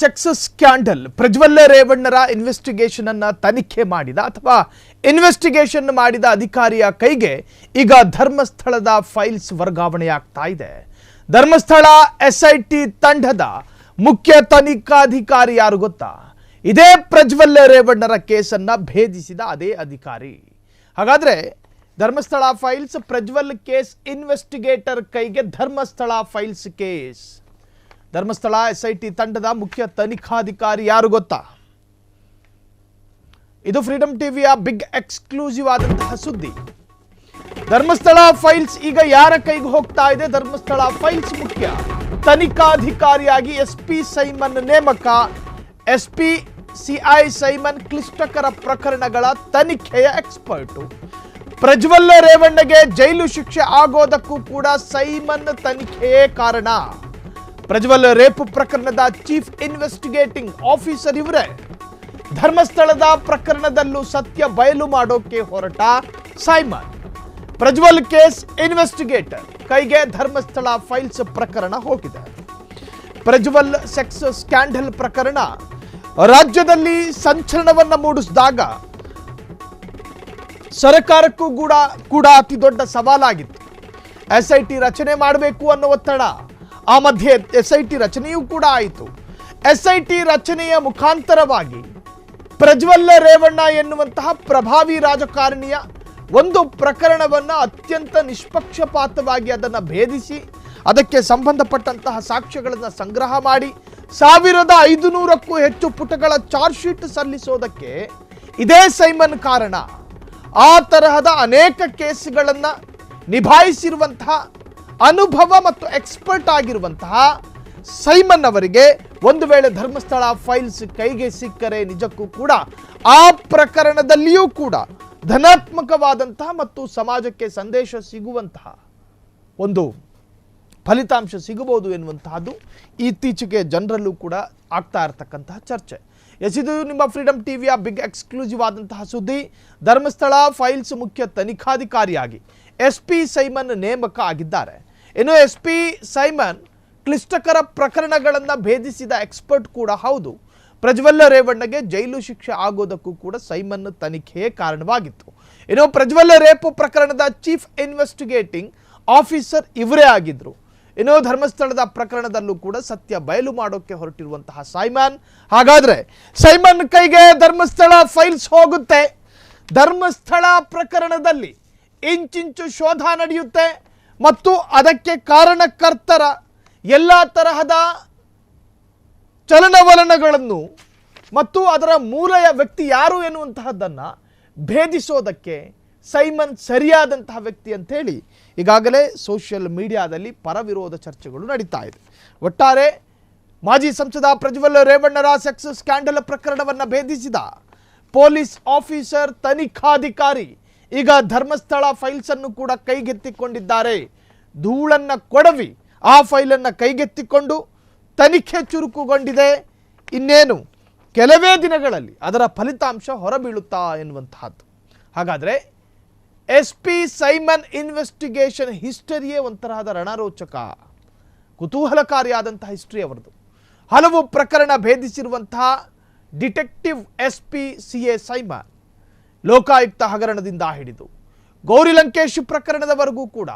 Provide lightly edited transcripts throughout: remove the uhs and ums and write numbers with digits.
Sex scandal Prajwal ರೇವಣ್ಣರ investigation ಅನ್ನು ತನಿಖೆ ಮಾಡಿದ ಅಥವಾ ಇನ್ವೆಸ್ಟಿಗೇಷನ್ ಮಾಡಿದ ಅಧಿಕಾರಿಯ ಕೈಗೆ ಈಗ ಧರ್ಮಸ್ಥಳದ ಫೈಲ್ಸ್ ವರ್ಗಾವಣೆಯಾಗ್ತಾ ಇದೆ. ಧರ್ಮಸ್ಥಳ ಎಸ್ಐಟಿ ತಂಡದ ಮುಖ್ಯ ತನಿಖಾಧಿಕಾರಿ ಯಾರು ಗೊತ್ತಾ? ಇದೇ ಪ್ರಜ್ವಲ್ ರೇವಣ್ಣರ ಕೇಸನ್ನು ಭೇದಿಸಿದ ಅದೇ ಅಧಿಕಾರಿ. ಹಾಗಾದ್ರೆ Dharmasthala files Prajwal case investigator ಕೈಗೆ Dharmasthala files case. Dharmasthala SIT ತಂಡದ ಮುಖ್ಯ ತನಿಖಾಧಿಕಾರಿ ಯಾರು ಗೊತ್ತಾ? ಇದು ಫ್ರೀಡಂ ಟಿವಿಯ ಬಿಗ್ ಎಕ್ಸ್ಕ್ಲೂಸಿವ್ ಆದಂತಹ ಸುದ್ದಿ. ಧರ್ಮಸ್ಥಳ ಫೈಲ್ಸ್ ಈಗ ಯಾರ ಕೈಗೆ ಹೋಗ್ತಾ ಇದೆ? ಧರ್ಮಸ್ಥಳ ಫೈಲ್ಸ್ ಮುಖ್ಯ ತನಿಖಾಧಿಕಾರಿಯಾಗಿ ಎಸ್ಪಿ ಸೈಮನ್ ನೇಮಕ. ಎಸ್ಪಿ ಸಿಐ ಸೈಮನ್ ಕ್ಲಿಷ್ಟಕರ ಪ್ರಕರಣಗಳ ತನಿಖೆಯ ಎಕ್ಸ್ಪರ್ಟ್. ಪ್ರಜ್ವಲ್ ರೇವಣ್ಣಗೆ ಜೈಲು ಶಿಕ್ಷೆ ಆಗೋದಕ್ಕೂ ಕೂಡ ಸೈಮನ್ ತನಿಖೆಯೇ ಕಾರಣ. ಪ್ರಜ್ವಲ್ ರೇಪ್ ಪ್ರಕರಣದ ಚೀಫ್ ಇನ್ವೆಸ್ಟಿಗೇಟಿಂಗ್ ಆಫೀಸರ್ ಇವರೇ. ಧರ್ಮಸ್ಥಳದ ಪ್ರಕರಣದಲ್ಲೂ ಸತ್ಯ ಬಯಲು ಮಾಡೋಕೆ ಹೊರಟ ಸೈಮನ್. ಪ್ರಜ್ವಲ್ ಕೇಸ್ ಇನ್ವೆಸ್ಟಿಗೇಟರ್ ಕೈಗೆ ಧರ್ಮಸ್ಥಳ ಫೈಲ್ಸ್ ಪ್ರಕರಣ ಹೋಗಿದೆ. ಪ್ರಜ್ವಲ್ ಸೆಕ್ಸ್ ಸ್ಕ್ಯಾಂಡಲ್ ಪ್ರಕರಣ ರಾಜ್ಯದಲ್ಲಿ ಸಂಚಲನವನ್ನ ಮೂಡಿಸಿದಾಗ ಸರ್ಕಾರಕ್ಕೂ ಕೂಡ ಅತಿ ದೊಡ್ಡ ಸವಾಲಾಗಿತ್ತು. ಎಸ್ಐಟಿ ರಚನೆ ಮಾಡಬೇಕು ಅನ್ನೋ ಒತ್ತಡ. ಆ ಮಧ್ಯೆ ಎಸ್ಐಟಿ ರಚನೆಯೂ ಕೂಡ ಆಯಿತು. ಎಸ್ಐಟಿ ರಚನೆಯ ಮುಖಾಂತರವಾಗಿ ಪ್ರಜ್ವಲ್ ರೇವಣ್ಣ ಎನ್ನುವಂತಹ ಪ್ರಭಾವಿ ರಾಜಕಾರಣಿಯ ಒಂದು ಪ್ರಕರಣವನ್ನು ಅತ್ಯಂತ ನಿಷ್ಪಕ್ಷಪಾತವಾಗಿ ಅದನ್ನು ಭೇದಿಸಿ ಅದಕ್ಕೆ ಸಂಬಂಧಪಟ್ಟಂತಹ ಸಾಕ್ಷ್ಯಗಳನ್ನು ಸಂಗ್ರಹ ಮಾಡಿ 1500ಕ್ಕೂ ಹೆಚ್ಚು ಪುಟಗಳ ಚಾರ್ಜ್ ಶೀಟ್ ಸಲ್ಲಿಸೋದಕ್ಕೆ ಇದೇ ಸೈಮನ್ ಕಾರಣ. ಆ ತರಹದ ಅನೇಕ ಕೇಸ್ಗಳನ್ನು ನಿಭಾಯಿಸಿರುವಂತಹ ಅನುಭವ ಮತ್ತು ಎಕ್ಸ್ಪರ್ಟ್ ಆಗಿರುವಂತಹ ಸೈಮನ್ ಅವರಿಗೆ ಒಂದು ವೇಳೆ ಧರ್ಮಸ್ಥಳ ಫೈಲ್ಸ್ ಕೈಗೆ ಸಿಕ್ಕರೆ ನಿಜಕ್ಕೂ ಕೂಡ ಆ ಪ್ರಕರಣದಲ್ಲಿಯೂ ಕೂಡ ಧನಾತ್ಮಕವಾದಂತಹ ಮತ್ತು ಸಮಾಜಕ್ಕೆ ಸಂದೇಶ ಸಿಗುವಂತಹ ಒಂದು ಫಲಿತಾಂಶ ಸಿಗಬಹುದು ಎನ್ನುವಂತಹದ್ದು ಇತ್ತೀಚೆಗೆ ಜನರಲ್ಲೂ ಕೂಡ ಆಗ್ತಾ ಇರತಕ್ಕಂತಹ ಚರ್ಚೆ. ಇದು ನಿಮ್ಮ ಫ್ರೀಡಂ ಟಿವಿಯ ಬಿಗ್ ಎಕ್ಸ್ಕ್ಲೂಸಿವ್ ಆದಂತಹ ಸುದ್ದಿ. ಧರ್ಮಸ್ಥಳ ಫೈಲ್ಸ್ ಮುಖ್ಯ ತನಿಖಾಧಿಕಾರಿಯಾಗಿ ಎಸ್ಪಿ ಸೈಮನ್ ನೇಮಕ ಆಗಿದ್ದಾರೆ. ಇನ್ನು ಎಸ್ಪಿ ಸೈಮನ್ ಕ್ಲಿಷ್ಟಕರ ಪ್ರಕರಣಗಳನ್ನು ಭೇದಿಸಿದ ಎಕ್ಸ್ಪರ್ಟ್ ಕೂಡ ಹೌದು. ಪ್ರಜ್ವಲ್ ರೇವಣ್ಣಗೆ ಜೈಲು ಶಿಕ್ಷೆ ಆಗೋದಕ್ಕೂ ಕೂಡ ಸೈಮನ್ ತನಿಖೆಯೇ ಕಾರಣವಾಗಿತ್ತು. ಇನ್ನು ಪ್ರಜ್ವಲ್ ರೇಪ್ ಪ್ರಕರಣದ ಚೀಫ್ ಇನ್ವೆಸ್ಟಿಗೇಟಿಂಗ್ ಆಫೀಸರ್ ಇವರೇ ಆಗಿದ್ರು. ಇನ್ನು ಧರ್ಮಸ್ಥಳದ ಪ್ರಕರಣದಲ್ಲೂ ಕೂಡ ಸತ್ಯ ಬಯಲು ಮಾಡೋಕೆ ಹೊರಟಿರುವಂತಹ ಸೈಮನ್. ಹಾಗಾದ್ರೆ ಸೈಮನ್ ಕೈಗೆ ಧರ್ಮಸ್ಥಳ ಫೈಲ್ಸ್ ಹೋಗುತ್ತೆ. ಧರ್ಮಸ್ಥಳ ಪ್ರಕರಣದಲ್ಲಿ ಇಂಚಿಂಚು ಶೋಧ ನಡೆಯುತ್ತೆ ಮತ್ತು ಅದಕ್ಕೆ ಕಾರಣಕರ್ತರ ಎಲ್ಲ ತರಹದ ಚಲನವಲನಗಳನ್ನು ಮತ್ತು ಅದರ ಮೂಲ ವ್ಯಕ್ತಿ ಯಾರು ಎನ್ನುವಂತಹದ್ದನ್ನು ಭೇದಿಸೋದಕ್ಕೆ ಸೈಮನ್ ಸರಿಯಾದಂತಹ ವ್ಯಕ್ತಿ ಅಂತೇಳಿ ಈಗಾಗಲೇ ಸೋಷಿಯಲ್ ಮೀಡಿಯಾದಲ್ಲಿ ಪರವಿರೋಧ ಚರ್ಚೆಗಳು ನಡೀತಾ ಇದೆ. ಒಟ್ಟಾರೆ ಮಾಜಿ ಸಂಸದ ಪ್ರಜ್ವಲ್ ರೇವಣ್ಣರ ಸೆಕ್ಸ್ ಸ್ಕ್ಯಾಂಡಲ್ ಪ್ರಕರಣವನ್ನು ಭೇದಿಸಿದ ಪೊಲೀಸ್ ಆಫೀಸರ್ ತನಿಖಾಧಿಕಾರಿ ಈಗ ಧರ್ಮಸ್ಥಳ ಫೈಲ್ಸ್ ಅನ್ನು ಕೂಡ ಕೈಗೆತ್ತಿಕೊಂಡಿದ್ದಾರೆ. ಧೂಳನ್ನ ಕೊಡವಿ ಆ ಫೈಲನ್ನು ಕೈಗೆತ್ತಿಕೊಂಡು ತನಿಖೆ ಚುರುಕುಗೊಂಡಿದೆ. ಇನ್ನೇನು ಕೆಲವೇ ದಿನಗಳಲ್ಲಿ ಅದರ ಫಲಿತಾಂಶ ಹೊರಬೀಳುತ್ತಾ ಎನ್ನುವಂತಹದ್ದು. ಹಾಗಾದರೆ ಎಸ್ಪಿ ಸೈಮನ್ ಇನ್ವೆಸ್ಟಿಗೇಷನ್ ಹಿಸ್ಟರಿಯೇ ಒಂತರಹದ ರಣರೋಚಕ ಕುತೂಹಲಕಾರಿಯಾದಂತಹ ಹಿಸ್ಟ್ರಿ ಅವರದು. ಹಲವು ಪ್ರಕರಣ ಭೇದಿಸಿರುವಂತಹ detective SP CA Simon Lokayukta ಹಗರಣದಿಂದ ಹಿಡಿದು ಗೌರಿ ಲಂಕೇಶ್ ಪ್ರಕರಣದವರೆಗೂ ಕೂಡ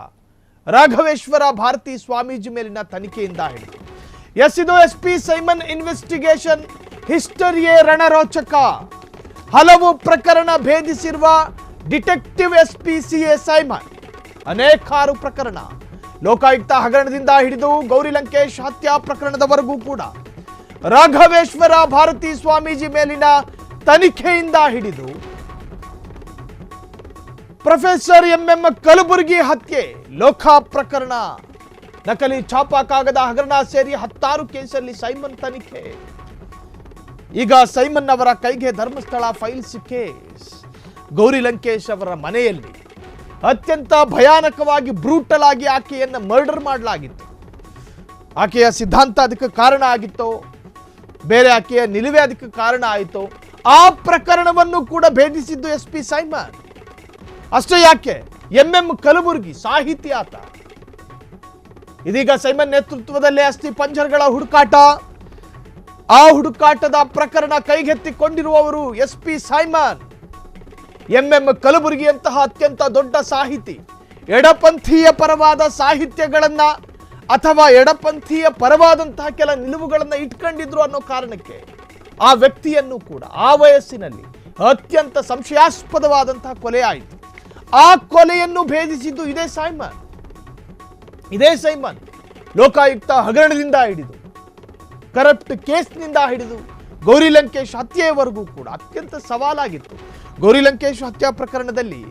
ರಾಘವೇಶ್ವರ ಭಾರತಿ ಸ್ವಾಮೀಜಿ ಮೇಲಿನ ತನಿಖೆಯಿಂದ ಹಿಡಿದು ಇದು ಎಸ್ಪಿ ಸೈಮನ್ ಇನ್ವೆಸ್ಟಿಗೇಷನ್ ಹಿಸ್ಟರಿಯೇ ರಣರೋಚಕ. ಹಲವು ಪ್ರಕರಣ ಭೇದಿಸಿರುವ ಡಿಟೆಕ್ಟಿವ್ ಎಸ್ಪಿ ಸಿಎ ಸೈಮನ್ ಅನೇಕಾರು ಪ್ರಕರಣ ಲೋಕಾಯುಕ್ತ ಹಗರಣದಿಂದ ಹಿಡಿದು ಗೌರಿ ಲಂಕೇಶ್ ಹತ್ಯಾ ಪ್ರಕರಣದವರೆಗೂ ಕೂಡ ರಾಘವೇಶ್ವರ ಭಾರತಿ ಸ್ವಾಮೀಜಿ ಮೇಲಿನ ತನಿಖೆಯಿಂದ ಹಿಡಿದು ಪ್ರೊಫೆಸರ್ ಎಂಎಂ ಕಲಬುರ್ಗಿ ಹತ್ಯೆ ಲೋಕಾ ಪ್ರಕರಣ, ನಕಲಿ ಛಾಪಾ ಕಾಗದ ಹಗರಣ ಸೇರಿ 10 ಕೇಸಲ್ಲಿ ಸೈಮನ್ ತನಿಖೆ. ಈಗ ಸೈಮನ್ ಅವರ ಕೈಗೆ ಧರ್ಮಸ್ಥಳ ಫೈಲ್ಸ್ ಕೇಸ್. ಗೌರಿ ಲಂಕೇಶ್ ಅವರ ಮನೆಯಲ್ಲಿ ಅತ್ಯಂತ ಭಯಾನಕವಾಗಿ ಬ್ರೂಟಲ್ ಆಗಿ ಆಕೆಯನ್ನು ಮರ್ಡರ್ ಮಾಡಲಾಗಿತ್ತು. ಆಕೆಯ ಸಿದ್ಧಾಂತ ಅದಕ್ಕೆ ಕಾರಣ ಆಗಿತ್ತು, ಬೇರೆ ಆಕೆಯ ನಿಲುವೆ ಅದಕ್ಕೆ ಕಾರಣ ಆಯಿತು. ಆ ಪ್ರಕರಣವನ್ನು ಕೂಡ ಭೇದಿಸಿದ್ದು ಎಸ್ಪಿ ಸೈಮನ್. ಅಷ್ಟೇ ಯಾಕೆ, ಎಂಎಂ ಕಲಬುರ್ಗಿ ಸಾಹಿತಿ ಆತ. ಇದೀಗ ಸೈಮನ್ ನೇತೃತ್ವದಲ್ಲೇ ಅಸ್ಥಿ ಪಂಜರಗಳ ಹುಡುಕಾಟ. ಆ ಹುಡುಕಾಟದ ಪ್ರಕರಣ ಕೈಗೆತ್ತಿಕೊಂಡಿರುವವರು SP ಸೈಮನ್. ಕಲಬುರ್ಗಿಯಂತಹ ಅತ್ಯಂತ ದೊಡ್ಡ ಸಾಹಿತಿ, ಎಡಪಂಥೀಯ ಪರವಾದ ಸಾಹಿತ್ಯಗಳನ್ನ ಅಥವಾ ಎಡಪಂಥೀಯ ಪರವಾದಂತಹ ಕೆಲ ನಿಲುವುಗಳನ್ನ ಇಟ್ಕೊಂಡಿದ್ರು ಅನ್ನೋ ಕಾರಣಕ್ಕೆ ಆ ವ್ಯಕ್ತಿಯನ್ನು ಕೂಡ ಆ ವಯಸ್ಸಿನಲ್ಲಿ ಅತ್ಯಂತ ಸಂಶಯಾಸ್ಪದವಾದಂತಹ ಕೊಲೆ ಆಯಿತು. ಆ ಕೊಲೆಯನ್ನು ಭೇದಿಸಿದ್ದು ಇದೇ ಸೈಮನ್. ಲೋಕಾಯುಕ್ತ ಹಗರಣದಿಂದ ಹಿಡಿದು, ಕರಪ್ಟ್ ಕೇಸ್ನಿಂದ ಹಿಡಿದು ಗೌರಿ ಲಂಕೇಶ್ ಹತ್ಯೆಯವರೆಗೂ ಕೂಡ ಅತ್ಯಂತ ಸವಾಲಾಗಿತ್ತು. ಗೌರಿ ಲಂಕೇಶ್ ಹತ್ಯಾ ಪ್ರಕರಣದಲ್ಲಿ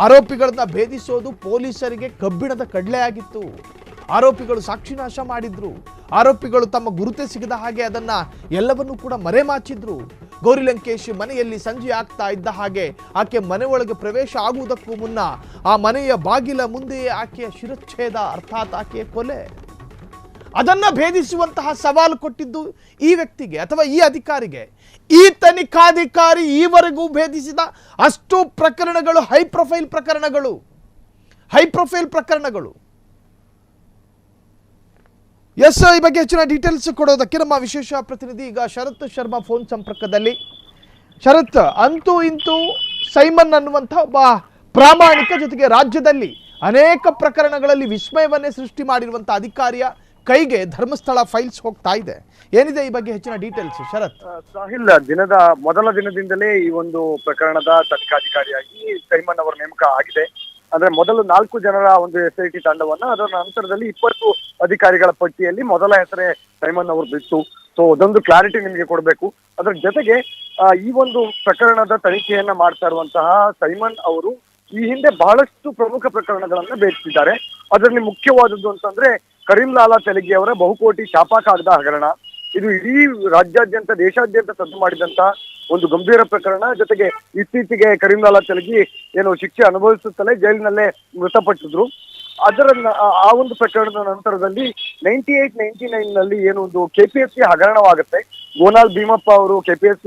ಆರೋಪಿಗಳನ್ನ ಭೇದಿಸೋದು ಪೊಲೀಸರಿಗೆ ಕಬ್ಬಿಣದ ಕಡಲೆ ಆಗಿತ್ತು. ಆರೋಪಿಗಳು ಸಾಕ್ಷಿನಾಶ ಮಾಡಿದ್ರು, ಆರೋಪಿಗಳು ತಮ್ಮ ಗುರುತೆ ಸಿಗದ ಹಾಗೆ ಅದನ್ನ ಎಲ್ಲವನ್ನೂ ಕೂಡ ಮರೆಮಾಚಿದ್ರು. ಗೌರಿ ಲಂಕೇಶ್ ಮನೆಯಲ್ಲಿ ಸಂಜೆ ಆಗ್ತಾ ಇದ್ದ ಹಾಗೆ ಆಕೆ ಮನೆ ಒಳಗೆ ಪ್ರವೇಶ ಆಗುವುದಕ್ಕೂ ಮುನ್ನ ಆ ಮನೆಯ ಬಾಗಿಲ ಮುಂದೆಯೇ ಆಕೆಯ ಶಿರಚ್ಛೇದ, ಅರ್ಥಾತ್ ಆಕೆಯ ಕೊಲೆ. ಅದನ್ನ ಭೇದಿಸುವಂತಹ ಸವಾಲು ಕೊಟ್ಟಿದ್ದು ಈ ವ್ಯಕ್ತಿಗೆ ಅಥವಾ ಈ ಅಧಿಕಾರಿಗೆ. ಈ ತನಿಖಾಧಿಕಾರಿ ಈವರೆಗೂ ಭೇದಿಸಿದ ಅಷ್ಟು ಪ್ರಕರಣಗಳು ಹೈ ಪ್ರೊಫೈಲ್ ಪ್ರಕರಣಗಳು. ಎಸ್, ಈ ಬಗ್ಗೆ ಹೆಚ್ಚಿನ ಡೀಟೇಲ್ಸ್ ಕೊಡೋದಕ್ಕೆ ನಮ್ಮ ವಿಶೇಷ ಪ್ರತಿನಿಧಿ ಈಗ ಶರತ್ ಶರ್ಮಾ ಫೋನ್ ಸಂಪರ್ಕದಲ್ಲಿ. ಶರತ್, ಅಂತೂ ಇಂತೂ ಸೈಮನ್ ಅನ್ನುವಂಥ ಒಬ್ಬ ಪ್ರಾಮಾಣಿಕ, ಜೊತೆಗೆ ರಾಜ್ಯದಲ್ಲಿ ಅನೇಕ ಪ್ರಕರಣಗಳಲ್ಲಿ ವಿಸ್ಮಯವನ್ನೇ ಸೃಷ್ಟಿ ಮಾಡಿರುವಂಥ ಅಧಿಕಾರಿಯ ಕೈಗೆ ಧರ್ಮಸ್ಥಳ ಫೈಲ್ಸ್ ಹೋಗ್ತಾ ಇದೆ. ಏನಿದೆ ಈ ಬಗ್ಗೆ ಹೆಚ್ಚಿನ ಡೀಟೇಲ್ಸ್ ಶರತ್? ಸಾಹಿಲ್, ಮೊದಲ ದಿನದಿಂದಲೇ ಈ ಒಂದು ಪ್ರಕರಣದ ತನಿಖಾಧಿಕಾರಿಯಾಗಿ ಸೈಮನ್ ಅವರ ನೇಮಕ ಆಗಿದೆ. ಅಂದ್ರೆ ಮೊದಲು 4 ಜನರ ಒಂದು SIT ತಂಡವನ್ನ, ಅದರ ನಂತರದಲ್ಲಿ 20 ಅಧಿಕಾರಿಗಳ ಪಟ್ಟಿಯಲ್ಲಿ ಮೊದಲ ಹೆಸರೇ ಸೈಮನ್ ಅವರು ಬಿತ್ತು. ಸೊ ಅದೊಂದು ಕ್ಲಾರಿಟಿ ನಿಮಗೆ ಕೊಡಬೇಕು. ಅದರ ಜೊತೆಗೆ ಈ ಒಂದು ಪ್ರಕರಣದ ತನಿಖೆಯನ್ನ ಮಾಡ್ತಾ ಇರುವಂತಹ ಸೈಮನ್ ಅವರು ಈ ಹಿಂದೆ ಬಹಳಷ್ಟು ಪ್ರಮುಖ ಪ್ರಕರಣಗಳನ್ನ ಭೇದಿಸಿದ್ದಾರೆ. ಅದರಲ್ಲಿ ಮುಖ್ಯವಾದದ್ದು ಅಂತಂದ್ರೆ ಕರೀಂ ಲಾಲಾ ತೆಲಗಿ ಅವರ ಬಹುಕೋಟಿ ಛಾಪಾ ಕಾಗದ ಹಗರಣ. ಇದು ಇಡೀ ರಾಜ್ಯಾದ್ಯಂತ, ದೇಶಾದ್ಯಂತ ಸದ್ದು ಮಾಡಿದಂತ ಒಂದು ಗಂಭೀರ ಪ್ರಕರಣ. ಜೊತೆಗೆ ಇತ್ತೀಚೆಗೆ ಕರೀಂ ಲಾಲಾ ತೆಲಗಿ ಶಿಕ್ಷೆ ಅನುಭವಿಸುತ್ತಲೇ ಜೈಲಿನಲ್ಲೇ ಮೃತಪಟ್ಟಿದ್ರು. ಆ ಒಂದು ಪ್ರಕರಣದ ನಂತರದಲ್ಲಿ 98-99 ನಲ್ಲಿ ಒಂದು KPSC ಹಗರಣವಾಗುತ್ತೆ. ಗೋನಾಲ್ ಭೀಮಪ್ಪ ಅವರು KPSC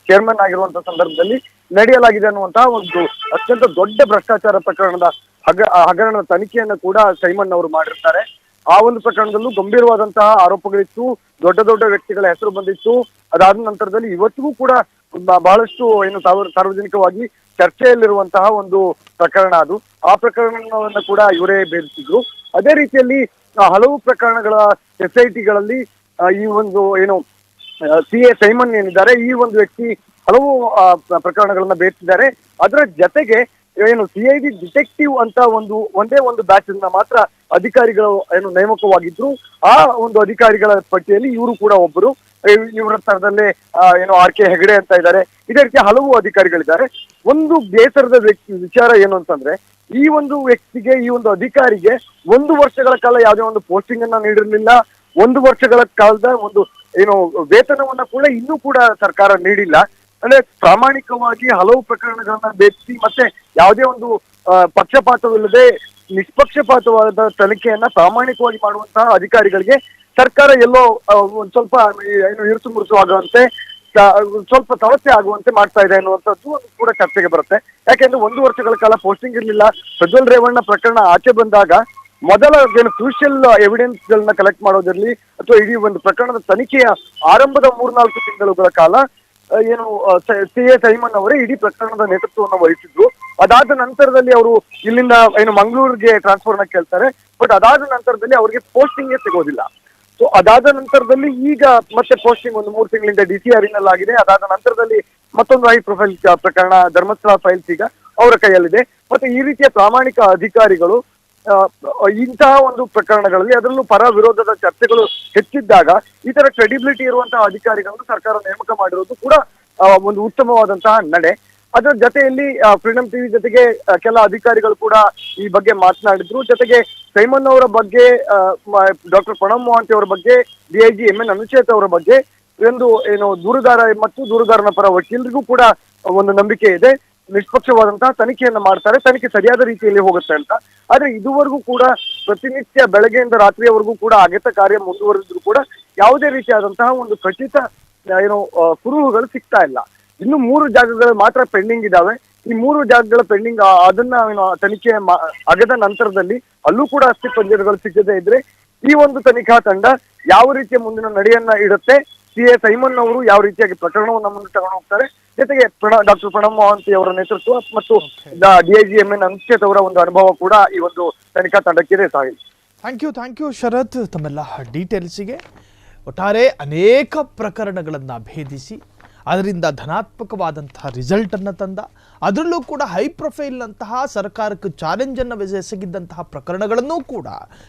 ಚೇರ್ಮನ್ ಆಗಿರುವಂತಹ ಸಂದರ್ಭದಲ್ಲಿ ನಡೆಯಲಾಗಿದೆ ಅನ್ನುವಂತಹ ಒಂದು ಅತ್ಯಂತ ದೊಡ್ಡ ಭ್ರಷ್ಟಾಚಾರ ಪ್ರಕರಣದ ಹಗರಣದ ತನಿಖೆಯನ್ನು ಕೂಡ ಸೈಮನ್ ಅವರು ಮಾಡಿರ್ತಾರೆ. ಆ ಒಂದು ಪ್ರಕರಣದಲ್ಲೂ ಗಂಭೀರವಾದಂತಹ ಆರೋಪಗಳಿತ್ತು, ದೊಡ್ಡ ದೊಡ್ಡ ವ್ಯಕ್ತಿಗಳ ಹೆಸರು ಬಂದಿತ್ತು. ಅದಾದ ನಂತರದಲ್ಲಿ ಇವತ್ತಿಗೂ ಕೂಡ ಬಹಳಷ್ಟು ಸಾರ್ವಜನಿಕವಾಗಿ ಚರ್ಚೆಯಲ್ಲಿರುವಂತಹ ಒಂದು ಪ್ರಕರಣ ಅದು. ಆ ಪ್ರಕರಣವನ್ನ ಕೂಡ ಇವರೇ ಭೇದಿಸಿದ್ರು. ಅದೇ ರೀತಿಯಲ್ಲಿ ಹಲವು ಪ್ರಕರಣಗಳ SITಗಳಲ್ಲಿ ಈ ಒಂದು CA ಸೈಮನ್ ಏನಿದ್ದಾರೆ, ಈ ಒಂದು ವ್ಯಕ್ತಿ ಹಲವು ಪ್ರಕರಣಗಳನ್ನ ಭೇದಿಸಿದ್ದಾರೆ. ಅದರ ಜೊತೆಗೆ CID ಡಿಟೆಕ್ಟಿವ್ ಅಂತ ಒಂದೇ ಒಂದು ಬ್ಯಾಚ್ ಮಾತ್ರ ಅಧಿಕಾರಿಗಳು ನೇಮಕವಾಗಿದ್ರು. ಆ ಒಂದು ಅಧಿಕಾರಿಗಳ ಪಟ್ಟಿಯಲ್ಲಿ ಇವರು ಕೂಡ ಒಬ್ಬರು. ಇವರ ಸ್ಥಳದಲ್ಲೇ RK ಹೆಗಡೆ ಅಂತ ಇದ್ದಾರೆ. ಇದೇ ರೀತಿ ಹಲವು ಅಧಿಕಾರಿಗಳಿದ್ದಾರೆ. ಒಂದು ಬೇಸರದ ವಿಚಾರ ಏನು ಅಂತಂದ್ರೆ, ಈ ಒಂದು ವ್ಯಕ್ತಿಗೆ, ಈ ಒಂದು ಅಧಿಕಾರಿಗೆ 1 ವರ್ಷಗಳ ಕಾಲ ಯಾವುದೇ ಒಂದು ಪೋಸ್ಟಿಂಗ್ ಅನ್ನ ನೀಡಿರ್ಲಿಲ್ಲ. 1 ವರ್ಷಗಳ ಕಾಲದ ಒಂದು ವೇತನವನ್ನ ಕೂಡ ಇನ್ನೂ ಕೂಡ ಸರ್ಕಾರ ನೀಡಿಲ್ಲ. ಅಂದ್ರೆ ಪ್ರಾಮಾಣಿಕವಾಗಿ ಹಲವು ಪ್ರಕರಣಗಳನ್ನ ಭೇದಿಸಿ ಮತ್ತೆ ಯಾವುದೇ ಒಂದು ಪಕ್ಷಪಾತವಿಲ್ಲದೆ ನಿಷ್ಪಕ್ಷಪಾತವಾದ ತನಿಖೆಯನ್ನ ಪ್ರಾಮಾಣಿಕವಾಗಿ ಮಾಡುವಂತಹ ಅಧಿಕಾರಿಗಳಿಗೆ ಸರ್ಕಾರ ಎಲ್ಲೋ ಒಂದ್ ಸ್ವಲ್ಪ ಇರುಸು ಮುರುಸು ಆಗುವಂತೆ, ಸ್ವಲ್ಪ ಸಮಸ್ಯೆ ಆಗುವಂತೆ ಮಾಡ್ತಾ ಇದೆ ಅನ್ನುವಂಥದ್ದು ಕೂಡ ಚರ್ಚೆಗೆ ಬರುತ್ತೆ. ಯಾಕೆಂದ್ರೆ 1 ವರ್ಷಗಳ ಕಾಲ ಪೋಸ್ಟಿಂಗ್ ಇರಲಿಲ್ಲ. ಪ್ರಜ್ವಲ್ ರೇವಣ್ಣ ಪ್ರಕರಣ ಆಚೆ ಬಂದಾಗ ಮೊದಲ ಕ್ರೂಷಿಯಲ್ ಎವಿಡೆನ್ಸ್ ಗಳನ್ನ ಕಲೆಕ್ಟ್ ಮಾಡೋದಿರ್ಲಿ ಅಥವಾ ಇಡೀ ಒಂದು ಪ್ರಕರಣದ ತನಿಖೆಯ ಆರಂಭದ 3-4 ತಿಂಗಳುಗಳ ಕಾಲ CA ಸೈಮನ್ ಅವರೇ ಇಡೀ ಪ್ರಕರಣದ ನೇತೃತ್ವವನ್ನು ವಹಿಸಿದ್ರು. ಅದಾದ ನಂತರದಲ್ಲಿ ಅವರು ಇಲ್ಲಿಂದ ಮಂಗಳೂರಿಗೆ ಟ್ರಾನ್ಸ್ಫರ್ನ ಕೇಳ್ತಾರೆ. ಬಟ್ ಅದಾದ ನಂತರದಲ್ಲಿ ಅವರಿಗೆ ಪೋಸ್ಟಿಂಗ್ ಸಿಗೋದಿಲ್ಲ. ಸೊ ಅದಾದ ನಂತರದಲ್ಲಿ ಈಗ ಮತ್ತೆ ಪೋಸ್ಟಿಂಗ್ ಒಂದು 3 ತಿಂಗಳಿಂದ DCR ಆಗಿದೆ. ಅದಾದ ನಂತರದಲ್ಲಿ ಮತ್ತೊಂದು ಹೈ ಪ್ರೊಫೈಲ್ ಪ್ರಕರಣ ಧರ್ಮಸ್ಥಳ ಫೈಲ್ಸ್ ಈಗ ಅವರ ಕೈಯಲ್ಲಿದೆ. ಮತ್ತೆ ಈ ರೀತಿಯ ಪ್ರಾಮಾಣಿಕ ಅಧಿಕಾರಿಗಳು ಇಂತಹ ಒಂದು ಪ್ರಕರಣಗಳಲ್ಲಿ, ಅದರಲ್ಲೂ ಪರ ವಿರೋಧದ ಚರ್ಚೆಗಳು ಹೆಚ್ಚಿದ್ದಾಗ ಈ ತರ ಕ್ರೆಡಿಬಿಲಿಟಿ ಇರುವಂತಹ ಅಧಿಕಾರಿಗಳನ್ನು ಸರ್ಕಾರ ನೇಮಕ ಮಾಡಿರೋದು ಕೂಡ ಒಂದು ಉತ್ತಮವಾದಂತಹ ನಡೆ. ಅದರ ಜೊತೆಯಲ್ಲಿ ಫ್ರೀಡಂ ಟಿವಿ ಜೊತೆಗೆ ಕೆಲ ಅಧಿಕಾರಿಗಳು ಕೂಡ ಈ ಬಗ್ಗೆ ಮಾತನಾಡಿದ್ರು. ಜೊತೆಗೆ ಸೈಮನ್ ಅವರ ಬಗ್ಗೆ, ಡಾಕ್ಟರ್ ಪ್ರಣವ್ ಮೊಹಾಂತಿ ಅವರ ಬಗ್ಗೆ, DIG MN ಅನುಚೇತ್ ಅವರ ಬಗ್ಗೆ ದೂರುದಾರ ಮತ್ತು ದೂರುದಾರನ ಪರ ವಕೀಲರಿಗೂ ಕೂಡ ಒಂದು ನಂಬಿಕೆ ಇದೆ. ನಿಷ್ಪಕ್ಷವಾದಂತಹ ತನಿಖೆಯನ್ನ ಮಾಡ್ತಾರೆ, ತನಿಖೆ ಸರಿಯಾದ ರೀತಿಯಲ್ಲಿ ಹೋಗುತ್ತೆ ಅಂತ. ಆದ್ರೆ ಇದುವರೆಗೂ ಕೂಡ ಪ್ರತಿನಿತ್ಯ ಬೆಳಗ್ಗೆಯಿಂದ ರಾತ್ರಿಯವರೆಗೂ ಕೂಡ ಅಗೆತ ಕಾರ್ಯ ಮುಂದುವರೆದ್ರು ಕೂಡ ಯಾವುದೇ ರೀತಿಯಾದಂತಹ ಒಂದು ಖಚಿತ ಕುರುಹುಗಳು ಸಿಗ್ತಾ ಇಲ್ಲ. ಇನ್ನು 3 ಜಾಗಗಳು ಮಾತ್ರ ಪೆಂಡಿಂಗ್ ಇದಾವೆ. ಈ 3 ಜಾಗಗಳ ಪೆಂಡಿಂಗ್ ಅದನ್ನ ತನಿಖೆ ಅಗೆದ ನಂತರದಲ್ಲಿ ಅಲ್ಲೂ ಕೂಡ ಅಸ್ಥಿ ಪಂಜರಗಳು ಸಿಗದೇ ಇದ್ರೆ ಈ ಒಂದು ತನಿಖಾ ತಂಡ ಯಾವ ರೀತಿಯ ಮುಂದಿನ ನಡೆಯನ್ನ ಇಡುತ್ತೆ, CA ಸೈಮನ್ ಅವರು ಯಾವ ರೀತಿಯಾಗಿ ಪ್ರಕರಣವನ್ನು ಮುಂದೆ ತಗೊಂಡು ಹೋಗ್ತಾರೆ, ಜೊತೆಗೆ ಡಾಕ್ಟರ್ ಪ್ರಣಬ್ ಮೊಹಾಂತಿ ಅವರ ನೇತೃತ್ವ ಮತ್ತು DIGMN ಅಂಕಿತ್ ಅವರ ಒಂದು ಅನುಭವ ಕೂಡ ಈ ಒಂದು ತನಿಖಾ ತಂಡಕ್ಕಿದೆ. ಸಾಗಿ ಥ್ಯಾಂಕ್ ಯು ಶರತ್ ತಮ್ಮೆಲ್ಲ ಡೀಟೇಲ್ಸಿಗೆ. ಒಟ್ಟಾರೆ ಅನೇಕ ಪ್ರಕರಣಗಳನ್ನು ಭೇದಿಸಿ ಅದರಿಂದ ಧನಾತ್ಮಕವಾದಂತಹ ರಿಸಲ್ಟನ್ನು ತಂದ, ಅದರಲ್ಲೂ ಕೂಡ ಹೈ ಪ್ರೊಫೈಲ್ನಂತಹ ಸರ್ಕಾರಕ್ಕೆ ಚಾಲೆಂಜನ್ನು ಎಸಗಿದ್ದಂತಹ ಪ್ರಕರಣಗಳನ್ನೂ ಕೂಡ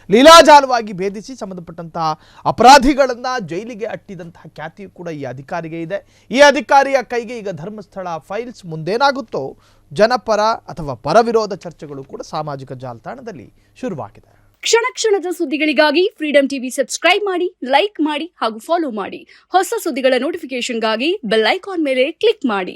ಲೀಲಾಜಾಲವಾಗಿ ಭೇದಿಸಿ ಸಂಬಂಧಪಟ್ಟಂತಹ ಅಪರಾಧಿಗಳನ್ನು ಜೈಲಿಗೆ ಅಟ್ಟಿದಂತಹ ಖ್ಯಾತಿಯು ಕೂಡ ಈ ಅಧಿಕಾರಿಗೆ ಇದೆ. ಈ ಅಧಿಕಾರಿಯ ಕೈಗೆ ಈಗ ಧರ್ಮಸ್ಥಳ ಫೈಲ್ಸ್ ಮುಂದೇನಾಗುತ್ತೋ ಜನಪರ ಅಥವಾ ಪರವಿರೋಧ ಚರ್ಚೆಗಳು ಕೂಡ ಸಾಮಾಜಿಕ ಜಾಲತಾಣದಲ್ಲಿ ಶುರುವಾಗಿದೆ. ಕ್ಷಣ ಕ್ಷಣದ ಸುದ್ದಿಗಳಿಗಾಗಿ ಫ್ರೀಡಂ ಟಿವಿ ಸಬ್ಸ್ಕ್ರೈಬ್ ಮಾಡಿ, ಲೈಕ್ ಮಾಡಿ ಹಾಗೂ ಫಾಲೋ ಮಾಡಿ. ಹೊಸ ಸುದ್ದಿಗಳ ನೋಟಿಫಿಕೇಶನ್ಗಾಗಿ ಬೆಲ್ ಐಕಾನ್ ಮೇಲೆ ಕ್ಲಿಕ್ ಮಾಡಿ.